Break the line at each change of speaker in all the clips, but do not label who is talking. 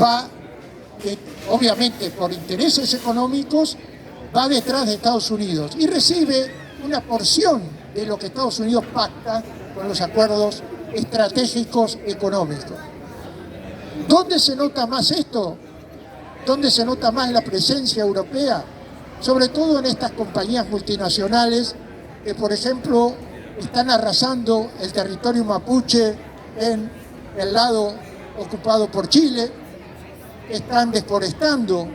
va, obviamente por intereses económicos, va detrás de Estados Unidos y recibe una porción de lo que Estados Unidos pacta con los acuerdos estratégicos económicos. ¿Dónde se nota más esto? ¿Dónde se nota más la presencia europea? Sobre todo en estas compañías multinacionales que, por ejemplo, están arrasando el territorio mapuche en el lado ocupado por Chile, están deforestando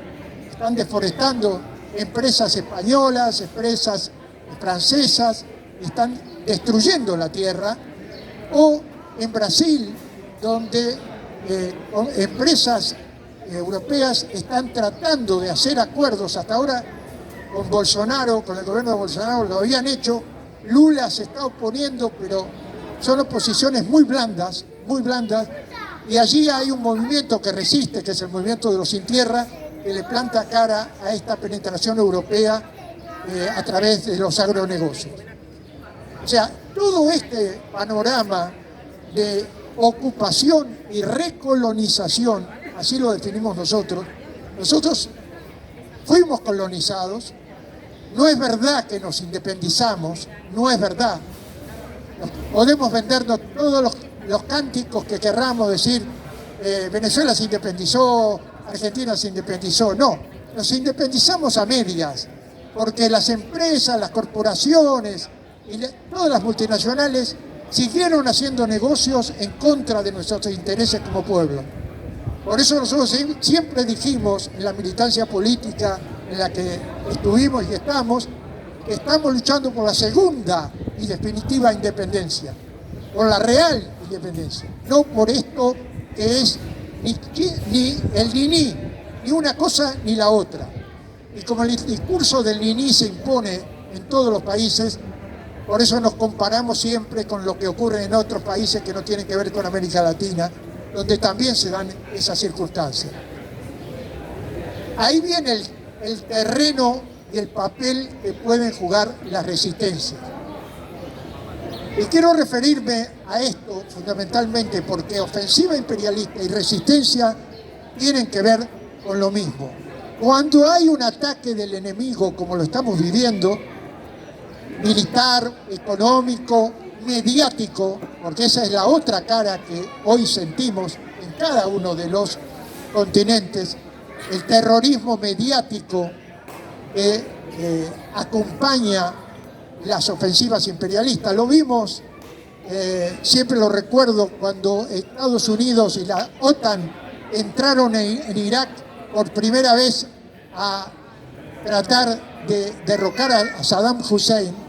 empresas españolas, empresas francesas, están destruyendo la tierra, o en Brasil, donde empresas europeas están tratando de hacer acuerdos. Hasta ahora con Bolsonaro, con el gobierno de Bolsonaro lo habían hecho, Lula se está oponiendo, pero son oposiciones muy blandas, y allí hay un movimiento que resiste, que es el movimiento de los sin tierra, que le planta cara a esta penetración europea a través de los agronegocios. O sea, todo este panorama de ocupación y recolonización, así lo definimos nosotros fuimos colonizados, no es verdad que nos independizamos, no es verdad. Podemos vendernos todos los cánticos que querramos, decir Venezuela se independizó, Argentina se independizó. No, nos independizamos a medias, porque las empresas, las corporaciones y todas las multinacionales siguieron haciendo negocios en contra de nuestros intereses como pueblo. Por eso nosotros siempre dijimos en la militancia política en la que estuvimos y estamos, que estamos luchando por la segunda y definitiva independencia, por la real independencia, no por esto que es ni una cosa ni la otra. Y como el discurso del ni se impone en todos los países, por eso nos comparamos siempre con lo que ocurre en otros países que no tienen que ver con América Latina, donde también se dan esas circunstancias. Ahí viene el terreno y el papel que pueden jugar las resistencias. Y quiero referirme a esto fundamentalmente porque ofensiva imperialista y resistencia tienen que ver con lo mismo. Cuando hay un ataque del enemigo, como lo estamos viviendo, militar, económico, mediático, porque esa es la otra cara que hoy sentimos en cada uno de los continentes, el terrorismo mediático que acompaña las ofensivas imperialistas. Lo vimos, siempre lo recuerdo, cuando Estados Unidos y la OTAN entraron en Irak por primera vez a tratar de derrocar a Saddam Hussein.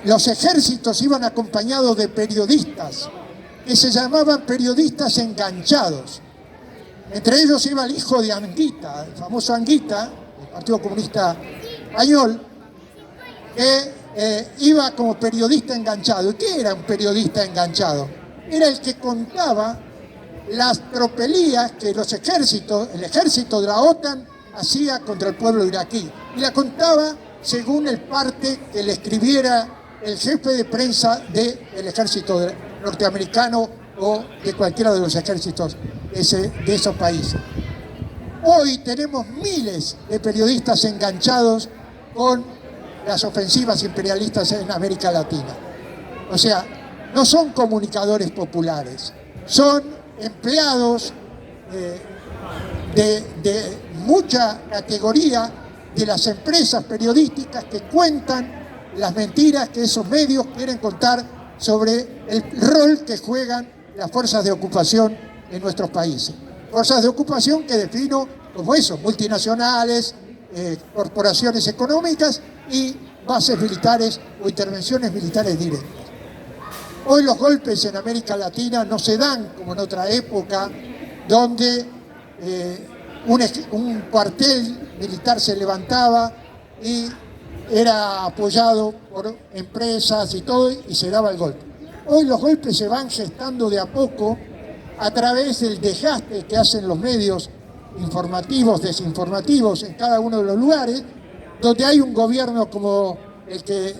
Los ejércitos iban acompañados de periodistas que se llamaban periodistas enganchados. Entre ellos iba el hijo de Anguita, el famoso Anguita, del Partido Comunista Español, que iba como periodista enganchado. ¿Y qué era un periodista enganchado? Era el que contaba las tropelías que el ejército de la OTAN hacía contra el pueblo iraquí. Y la contaba según el parte que le escribiera el jefe de prensa del ejército norteamericano o de cualquiera de los ejércitos de esos países. Hoy tenemos miles de periodistas enganchados con las ofensivas imperialistas en América Latina. O sea, no son comunicadores populares, son empleados de mucha categoría de las empresas periodísticas que cuentan las mentiras que esos medios quieren contar sobre el rol que juegan las fuerzas de ocupación en nuestros países. Fuerzas de ocupación que defino como eso, multinacionales, corporaciones económicas y bases militares o intervenciones militares directas. Hoy los golpes en América Latina no se dan como en otra época, donde un cuartel militar se levantaba y era apoyado por empresas y todo, y se daba el golpe. Hoy los golpes se van gestando de a poco a través del desgaste que hacen los medios informativos, desinformativos en cada uno de los lugares, donde hay un gobierno como el que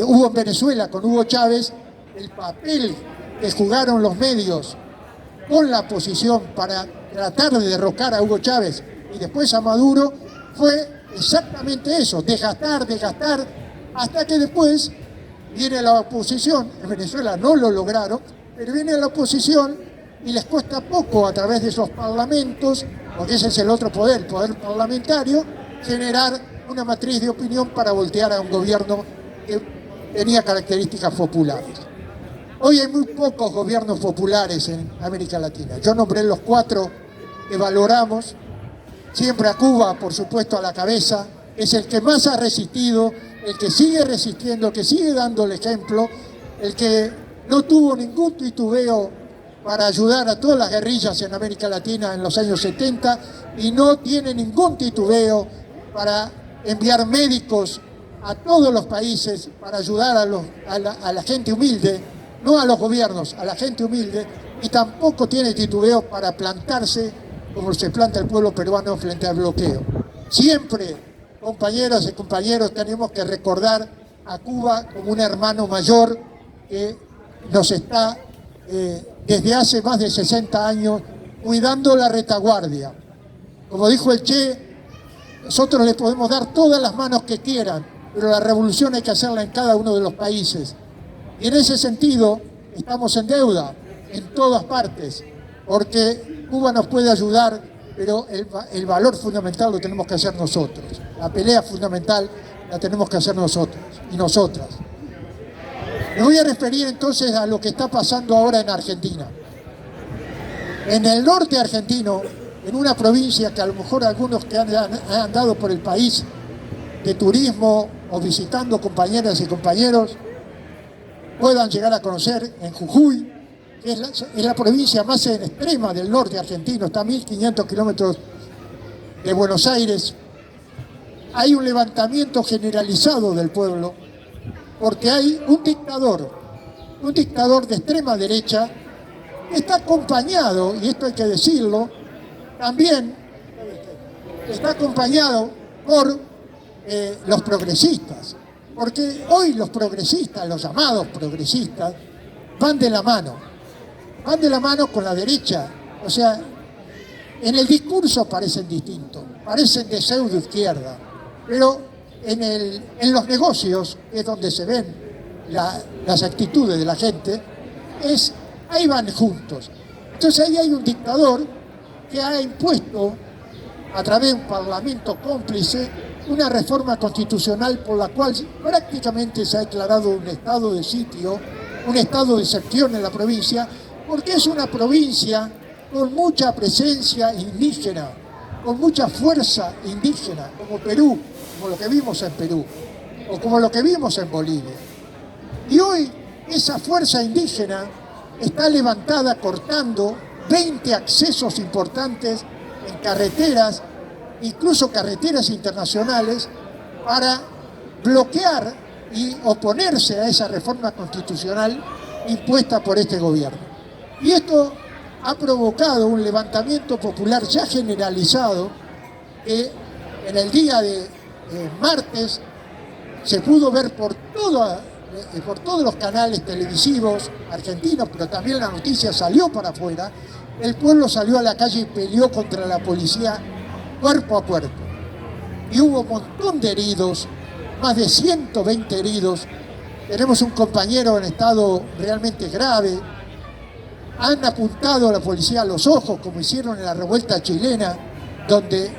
hubo en Venezuela con Hugo Chávez. El papel que jugaron los medios con la oposición para tratar de derrocar a Hugo Chávez y después a Maduro fue exactamente eso, desgastar, hasta que después viene la oposición. En Venezuela no lo lograron, pero viene la oposición y les cuesta poco a través de esos parlamentos, porque ese es el otro poder, el poder parlamentario, generar una matriz de opinión para voltear a un gobierno que tenía características populares. Hoy hay muy pocos gobiernos populares en América Latina. Yo nombré los 4 que valoramos, siempre a Cuba, por supuesto, a la cabeza, es el que más ha resistido, el que sigue resistiendo, el que sigue dando el ejemplo, el que no tuvo ningún titubeo para ayudar a todas las guerrillas en América Latina en los años 70 y no tiene ningún titubeo para enviar médicos a todos los países para ayudar a la gente humilde, no a los gobiernos, a la gente humilde, y tampoco tiene titubeo para plantarse como se planta el pueblo peruano frente al bloqueo. Siempre, compañeras y compañeros, tenemos que recordar a Cuba como un hermano mayor que nos está desde hace más de 60 años cuidando la retaguardia. Como dijo el Che, nosotros le podemos dar todas las manos que quieran, pero la revolución hay que hacerla en cada uno de los países. Y en ese sentido estamos en deuda en todas partes, porque Cuba nos puede ayudar, pero el valor fundamental lo tenemos que hacer nosotros. La pelea fundamental la tenemos que hacer nosotros y nosotras. Me voy a referir entonces a lo que está pasando ahora en Argentina. En el norte argentino, en una provincia que a lo mejor algunos que han andado por el país de turismo o visitando compañeras y compañeros puedan llegar a conocer, en Jujuy, que es la provincia más extrema del norte argentino, está a 1.500 kilómetros de Buenos Aires. Hay un levantamiento generalizado del pueblo, porque hay un dictador de extrema derecha, que está acompañado, y esto hay que decirlo, también está acompañado por los progresistas, porque hoy los progresistas, los llamados progresistas, van de la mano con la derecha. O sea, en el discurso parecen distintos, parecen de pseudo izquierda, pero en los negocios, que es donde se ven las actitudes de la gente, ahí van juntos. Entonces ahí hay un dictador que ha impuesto, a través de un parlamento cómplice, una reforma constitucional por la cual prácticamente se ha declarado un estado de sitio, un estado de excepción en la provincia, porque es una provincia con mucha presencia indígena, con mucha fuerza indígena, como Perú, como lo que vimos en Perú, o como lo que vimos en Bolivia. Y hoy esa fuerza indígena está levantada cortando 20 accesos importantes en carreteras, incluso carreteras internacionales, para bloquear y oponerse a esa reforma constitucional impuesta por este gobierno. Y esto ha provocado un levantamiento popular ya generalizado, que en el día de martes se pudo ver por todos los canales televisivos argentinos, pero también la noticia salió para afuera. El pueblo salió a la calle y peleó contra la policía cuerpo a cuerpo. Y hubo un montón de heridos, más de 120 heridos. Tenemos un compañero en estado realmente grave. Han apuntado a la policía a los ojos, como hicieron en la revuelta chilena, donde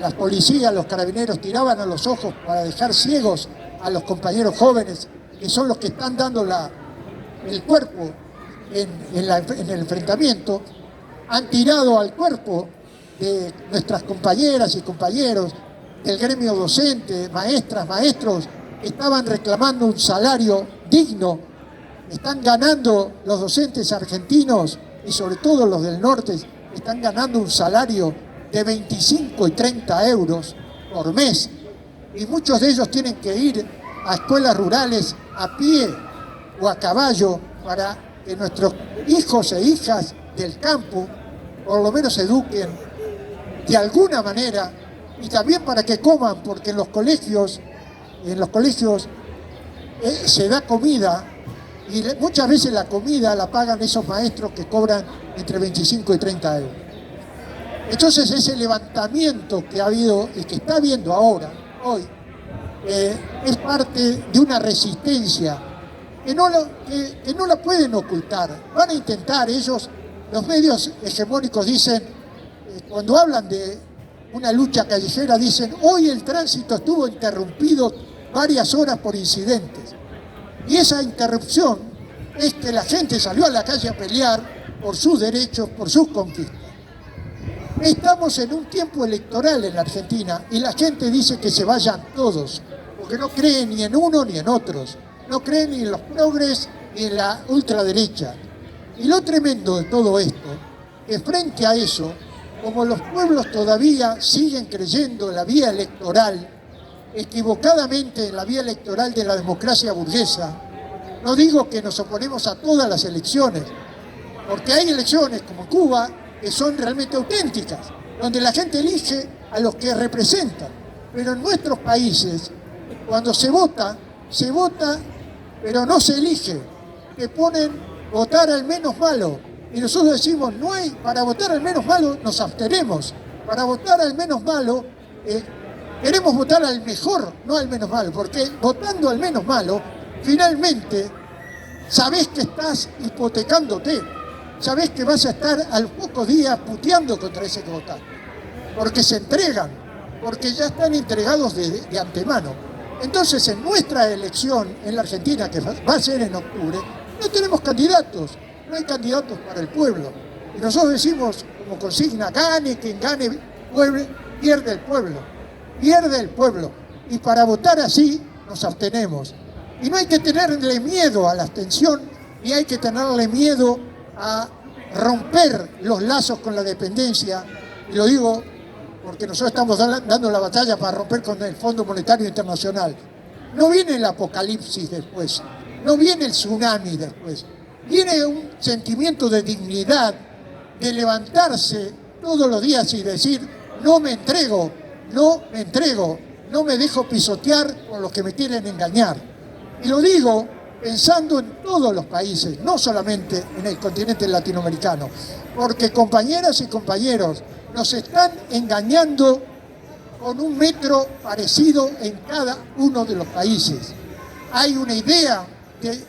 las policías, los carabineros tiraban a los ojos para dejar ciegos a los compañeros jóvenes, que son los que están dando el cuerpo en el enfrentamiento. Han tirado al cuerpo de nuestras compañeras y compañeros del gremio docente, maestras, maestros, que estaban reclamando un salario digno. Están ganando los docentes argentinos, y sobre todo los del norte, están ganando un salario de 25 y 30 euros por mes. Y muchos de ellos tienen que ir a escuelas rurales a pie o a caballo para que nuestros hijos e hijas del campo por lo menos se eduquen de alguna manera, y también para que coman, porque en los colegios se da comida Y muchas veces la comida la pagan esos maestros que cobran entre 25 y 30 euros. Entonces ese levantamiento que ha habido y que está habiendo ahora, hoy, es parte de una resistencia que no la pueden ocultar. Van a intentar ellos, los medios hegemónicos dicen, cuando hablan de una lucha callejera, dicen, hoy el tránsito estuvo interrumpido varias horas por incidentes. Y esa interrupción es que la gente salió a la calle a pelear por sus derechos, por sus conquistas. Estamos en un tiempo electoral en la Argentina y la gente dice que se vayan todos, porque no creen ni en uno ni en otros, no creen ni en los progres ni en la ultraderecha. Y lo tremendo de todo esto, que frente a eso, como los pueblos todavía siguen creyendo en la vía electoral, equivocadamente en la vía electoral de la democracia burguesa, no digo que nos oponemos a todas las elecciones, porque hay elecciones como Cuba que son realmente auténticas, donde la gente elige a los que representan. Pero en nuestros países, cuando se vota, pero no se elige. Te ponen votar al menos malo. Y nosotros decimos, no hay, para votar al menos malo nos abstenemos. Para votar al menos malo, queremos votar al mejor, no al menos malo, porque votando al menos malo, finalmente sabés que estás hipotecándote, sabés que vas a estar a los pocos días puteando contra ese que votaste, porque se entregan, porque ya están entregados de antemano. Entonces, en nuestra elección en la Argentina, que va a ser en octubre, no tenemos candidatos, no hay candidatos para el pueblo. Y nosotros decimos, como consigna, gane quien gane, pierde el pueblo, pierde el pueblo. Y para votar así, nos abstenemos. Y no hay que tenerle miedo a la abstención, ni hay que tenerle miedo a romper los lazos con la dependencia. Y lo digo porque nosotros estamos dando la batalla para romper con el Fondo Monetario Internacional. No viene el apocalipsis después, no viene el tsunami después. Viene un sentimiento de dignidad, de levantarse todos los días y decir, no me entrego, no me dejo pisotear por los que me quieren engañar. Y lo digo pensando en todos los países, no solamente en el continente latinoamericano, porque compañeras y compañeros, nos están engañando con un metro parecido en cada uno de los países. Hay una idea de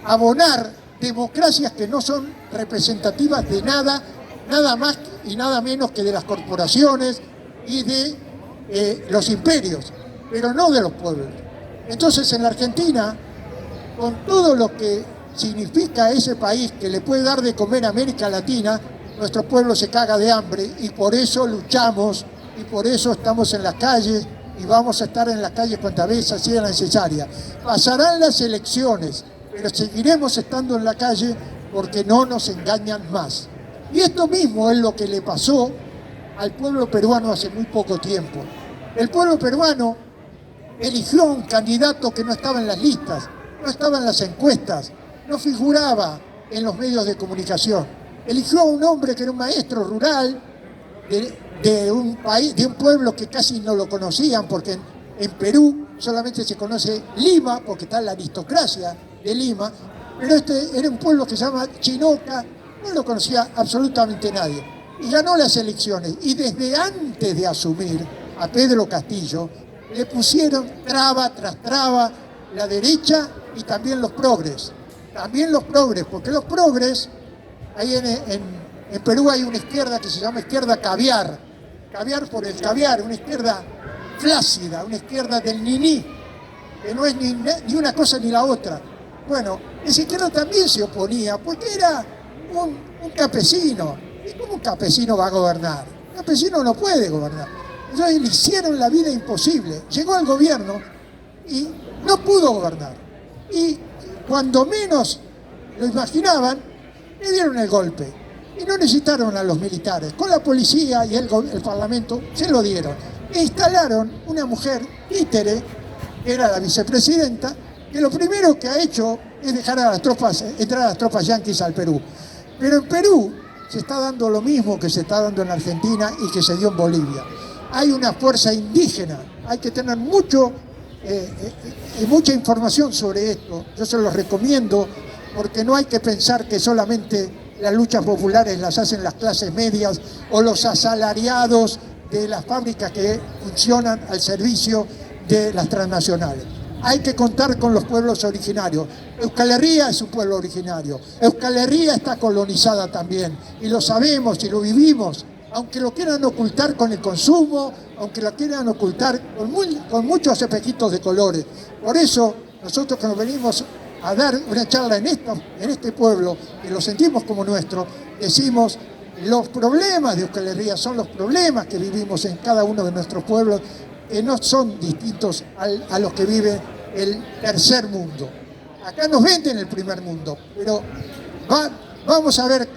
abonar democracias que no son representativas de nada, nada más y nada menos que de las corporaciones y de los imperios, pero no de los pueblos. Entonces, en la Argentina, con todo lo que significa ese país que le puede dar de comer a América Latina, nuestro pueblo se caga de hambre y por eso luchamos y por eso estamos en las calles y vamos a estar en las calles cuantas veces sea necesaria. Pasarán las elecciones, pero seguiremos estando en la calle porque no nos engañan más. Y esto mismo es lo que le pasó al pueblo peruano hace muy poco tiempo. El pueblo peruano eligió a un candidato que no estaba en las listas, no estaba en las encuestas, no figuraba en los medios de comunicación. Eligió a un hombre que era un maestro rural de un país, de un pueblo que casi no lo conocían, porque en Perú solamente se conoce Lima, porque está la aristocracia de Lima, pero este era un pueblo que se llama Chinoca, no lo conocía absolutamente nadie. Y ganó las elecciones. Y desde antes de asumir a Pedro Castillo, le pusieron traba tras traba la derecha y también los progres. También los progres, porque los progres, ahí en Perú hay una izquierda que se llama izquierda caviar. Caviar por el caviar, una izquierda flácida, una izquierda del niní, que no es ni una cosa ni la otra. Bueno, esa izquierda también se oponía, porque era un campesino. ¿Y cómo un campesino va a gobernar? Un campesino no puede gobernar. Entonces le hicieron la vida imposible. Llegó al gobierno y no pudo gobernar. Y cuando menos lo imaginaban, le dieron el golpe. Y no necesitaron a los militares. Con la policía y el parlamento se lo dieron. E instalaron una mujer títere, que era la vicepresidenta, que lo primero que ha hecho es dejar a las tropas, entrar a las tropas yanquis al Perú. Pero en Perú se está dando lo mismo que se está dando en Argentina y que se dio en Bolivia. Hay una fuerza indígena, hay que tener mucha información sobre esto. Yo se los recomiendo porque no hay que pensar que solamente las luchas populares las hacen las clases medias o los asalariados de las fábricas que funcionan al servicio de las transnacionales. Hay que contar con los pueblos originarios. Euskal Herria es un pueblo originario. Euskal Herria está colonizada también, y lo sabemos y lo vivimos, aunque lo quieran ocultar con el consumo, aunque lo quieran ocultar con muchos espejitos de colores. Por eso, nosotros que nos venimos a dar una charla en este pueblo, que lo sentimos como nuestro, decimos: los problemas de Euskal Herria son los problemas que vivimos en cada uno de nuestros pueblos, que no son distintos a los que vive el tercer mundo. Acá nos venden el primer mundo, pero vamos a ver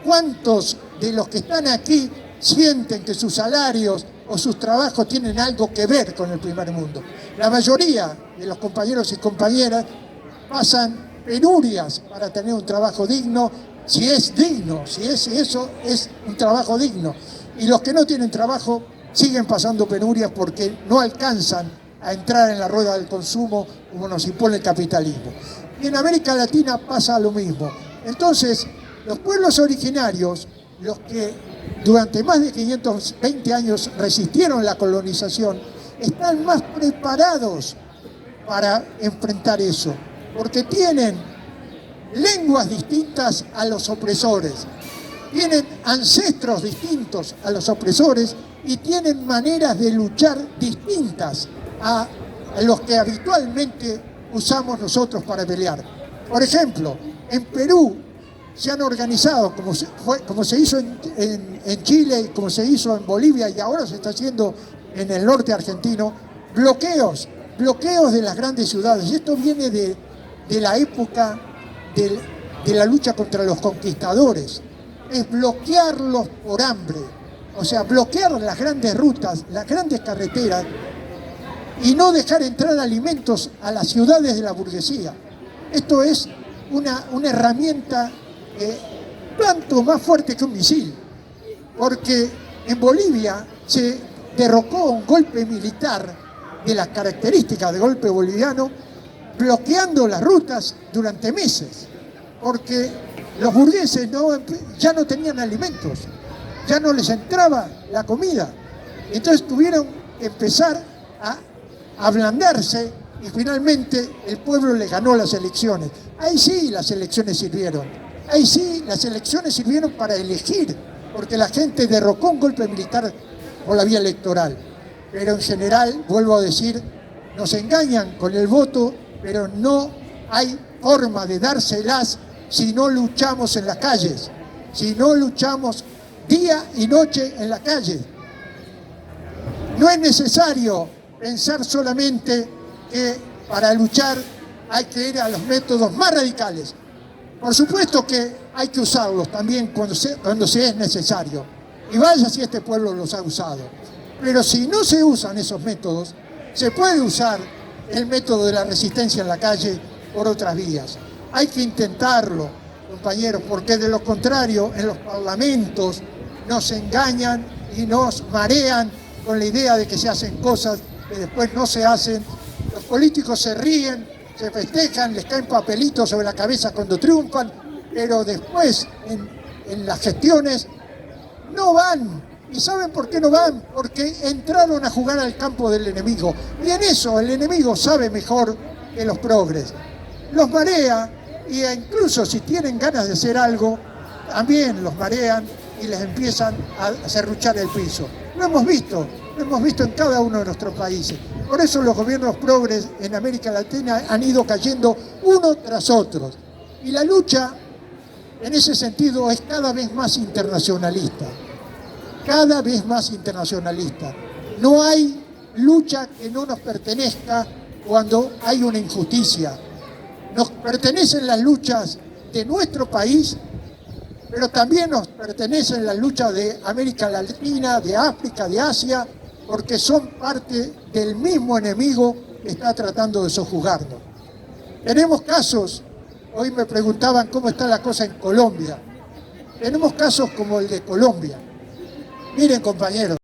cuántos de los que están aquí sienten que sus salarios o sus trabajos tienen algo que ver con el primer mundo. La mayoría de los compañeros y compañeras pasan penurias para tener un trabajo digno, si es digno, si eso es un trabajo digno. Y los que no tienen trabajo siguen pasando penurias porque no alcanzan a entrar en la rueda del consumo como nos impone el capitalismo. Y en América Latina pasa lo mismo. Entonces, los pueblos originarios, los que durante más de 520 años resistieron la colonización, están más preparados para enfrentar eso, porque tienen lenguas distintas a los opresores, tienen ancestros distintos a los opresores y tienen maneras de luchar distintas a los que habitualmente usamos nosotros para pelear. Por ejemplo, en Perú se han organizado, como se hizo en Chile, como se hizo en Bolivia y ahora se está haciendo en el norte argentino, bloqueos de las grandes ciudades. Y esto viene de la época de la lucha contra los conquistadores. Es bloquearlos por hambre, o sea, bloquear las grandes rutas, las grandes carreteras, y no dejar entrar alimentos a las ciudades de la burguesía. Esto es una herramienta tanto más fuerte que un misil, porque en Bolivia se derrocó un golpe militar de las características de golpe boliviano, bloqueando las rutas durante meses, porque los burgueses ya no tenían alimentos, ya no les entraba la comida. Entonces tuvieron que empezar a ablandarse y finalmente el pueblo le ganó las elecciones. Ahí sí las elecciones sirvieron. Ahí sí las elecciones sirvieron para elegir, porque la gente derrocó un golpe militar por la vía electoral. Pero en general, vuelvo a decir, nos engañan con el voto, pero no hay forma de dárselas si no luchamos en las calles, si no luchamos día y noche en la calle. No es necesario pensar solamente que para luchar hay que ir a los métodos más radicales. Por supuesto que hay que usarlos también cuando se es necesario. Y vaya si este pueblo los ha usado. Pero si no se usan esos métodos, se puede usar el método de la resistencia en la calle por otras vías. Hay que intentarlo, compañeros, porque de lo contrario, en los parlamentos nos engañan y nos marean con la idea de que se hacen cosas que después no se hacen. Los políticos se ríen, se festejan, les caen papelitos sobre la cabeza cuando triunfan, pero después en las gestiones no van. ¿Y saben por qué no van? Porque entraron a jugar al campo del enemigo. Y en eso el enemigo sabe mejor que los progres. Los marea, e incluso si tienen ganas de hacer algo, también los marean y les empiezan a serruchar el piso. Lo hemos visto en cada uno de nuestros países. Por eso los gobiernos progres en América Latina han ido cayendo uno tras otro. Y la lucha, en ese sentido, es cada vez más internacionalista. Cada vez más internacionalista. No hay lucha que no nos pertenezca cuando hay una injusticia. Nos pertenecen las luchas de nuestro país, pero también nos pertenecen las luchas de América Latina, de África, de Asia, porque son parte del mismo enemigo que está tratando de sojuzgarnos. Tenemos casos, hoy me preguntaban cómo está la cosa en Colombia. Tenemos casos como el de Colombia. Miren, compañeros.